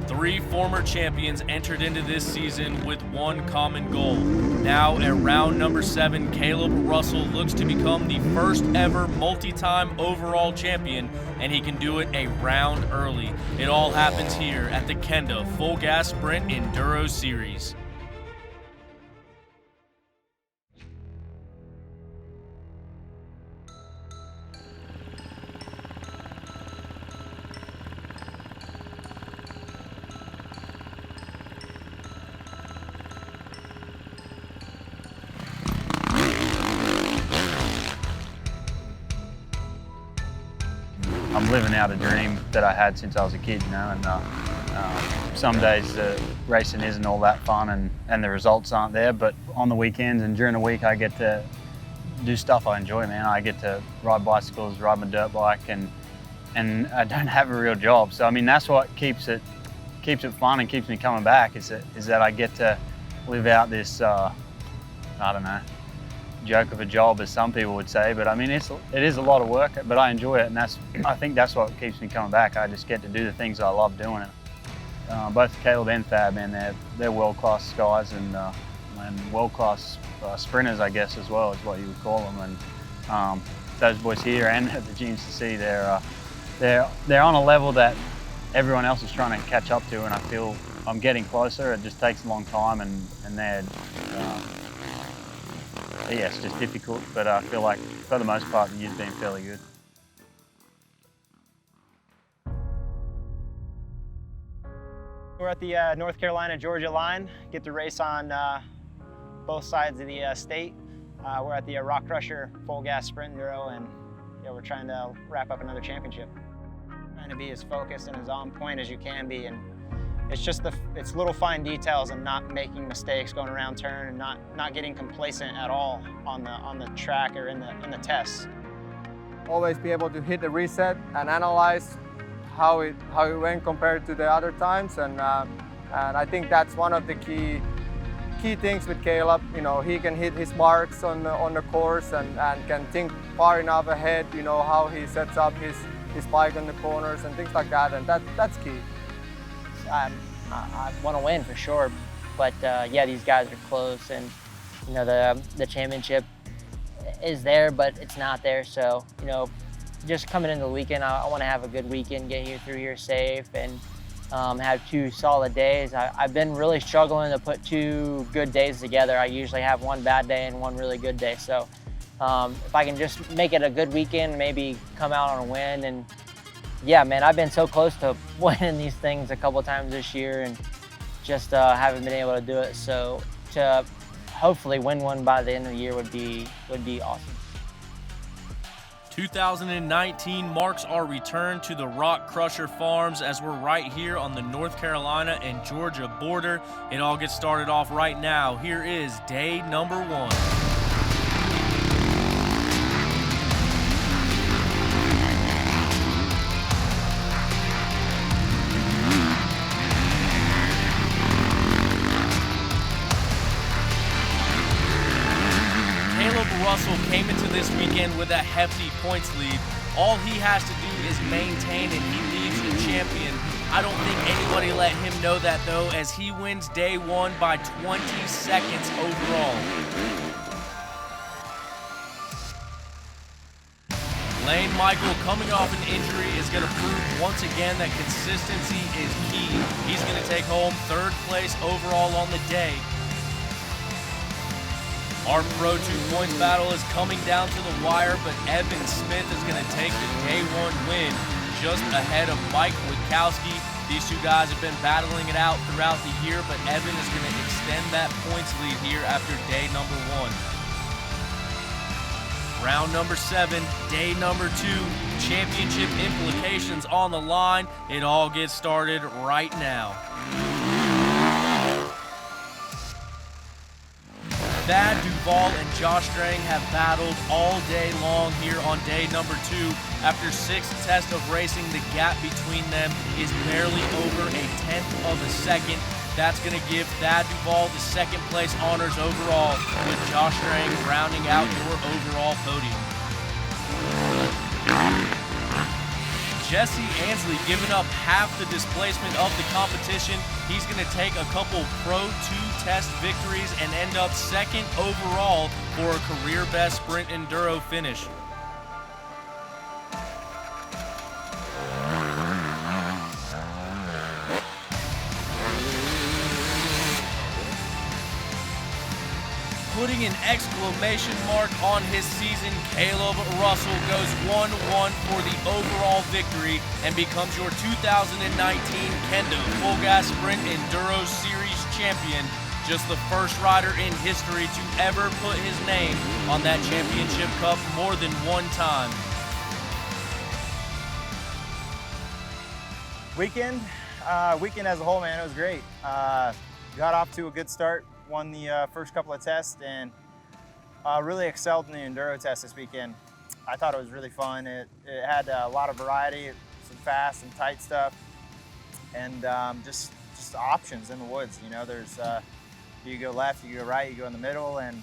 Three former champions entered into this season with one common goal. Now at round number 7, Caleb Russell looks to become the first ever multi-time overall champion, and he can do it a round early. It all happens here at the Kenda Full Gas Sprint Enduro Series. I'm living out a dream that I had since I was a kid, you know, and some days racing isn't all that fun and the results aren't there, but on the weekends and during the week I get to do stuff I enjoy, man. I get to ride bicycles, ride my dirt bike, and I don't have a real job. So I mean, that's what keeps it fun and keeps me coming back, is that I get to live out this, I don't know, joke of a job, as some people would say, but I mean it is a lot of work, but I enjoy it, and I think that's what keeps me coming back. I just get to do the things I love doing. Both Caleb and Thad, man, they're world-class guys and world-class sprinters, I guess, as well, is what you would call them. And those boys here and at the GNCC, they're on a level that everyone else is trying to catch up to, and I feel I'm getting closer. It just takes a long time, and they're yeah, it's just difficult, but I feel like for the most part the year's been fairly good. We're at the North Carolina-Georgia line. Get to race on both sides of the state. We're at the Rockcrusher Full Gas Sprint Enduro, and yeah, we're trying to wrap up another championship. Trying to be as focused and as on point as you can be, and it's just it's little fine details and not making mistakes going around turn, and not getting complacent at all on the track or in the tests. Always be able to hit the reset and analyze how it went compared to the other times, and I think that's one of the key things with Caleb. You know, he can hit his marks on the course and can think far enough ahead. You know, how he sets up his bike on the corners and things like that, and that's key. I want to win for sure, but yeah, these guys are close, and you know the championship is there, but it's not there. So you know, just coming into the weekend, I want to have a good weekend, get you through here safe, and have 2 solid days. I've been really struggling to put 2 good days together. I usually have 1 bad day and 1 really good day. So if I can just make it a good weekend, maybe come out on a win. And yeah, man, I've been so close to winning these things a couple of times this year, and just haven't been able to do it. So to hopefully win one by the end of the year would be awesome. 2019 marks our return to the Rockcrusher Farms as we're right here on the North Carolina and Georgia border. It all gets started off right now. Here is day number 1. Caleb Russell came into this weekend with a hefty points lead. All he has to do is maintain, and he leaves the champion. I don't think anybody let him know that, though, as he wins day 1 by 20 seconds overall. Lane Michael, coming off an injury, is going to prove once again that consistency is key. He's going to take home 3rd place overall on the day. Our Pro 2 points battle is coming down to the wire, but Evan Smith is going to take the day 1 win just ahead of Mike Witkowski. These 2 guys have been battling it out throughout the year, but Evan is going to extend that points lead here after day number 1. Round number 7, day number 2, championship implications on the line. It all gets started right now. Thad Duvall and Josh Strang have battled all day long here on day number 2. After 6 tests of racing, the gap between them is barely over a 1/10 of a second. That's going to give Thad Duvall the 2nd place honors overall, with Josh Strang rounding out your overall podium. Jesse Ansley giving up half the displacement of the competition. He's going to take a couple Pro 2 test victories and end up second overall for a career best sprint enduro finish. Putting an exclamation mark on his season, Caleb Russell goes 1-1 for the overall victory and becomes your 2019 Kendo Full Gas Sprint Enduro Series champion. Just the first rider in history to ever put his name on that championship cup more than one time. Weekend as a whole, man, it was great. Got off to a good start. Won the first couple of tests and really excelled in the enduro test this weekend. I thought it was really fun. It had a lot of variety, some fast and tight stuff, and just options in the woods. You know, there's you go left, you go right, you go in the middle, and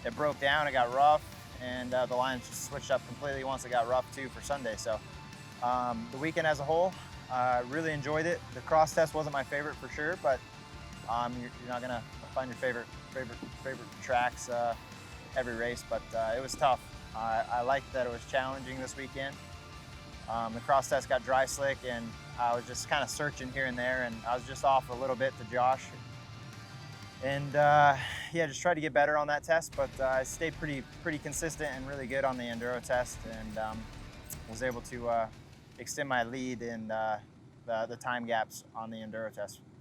it broke down. It got rough, and the lines just switched up completely once it got rough too for Sunday. So the weekend as a whole, really enjoyed it. The cross test wasn't my favorite for sure, but you're not gonna find your favorite tracks every race, but it was tough. I liked that it was challenging this weekend. The cross test got dry slick, and I was just kind of searching here and there, and I was just off a little bit to Josh. And yeah, just tried to get better on that test, but I stayed pretty consistent and really good on the enduro test, and was able to extend my lead in the time gaps on the enduro test.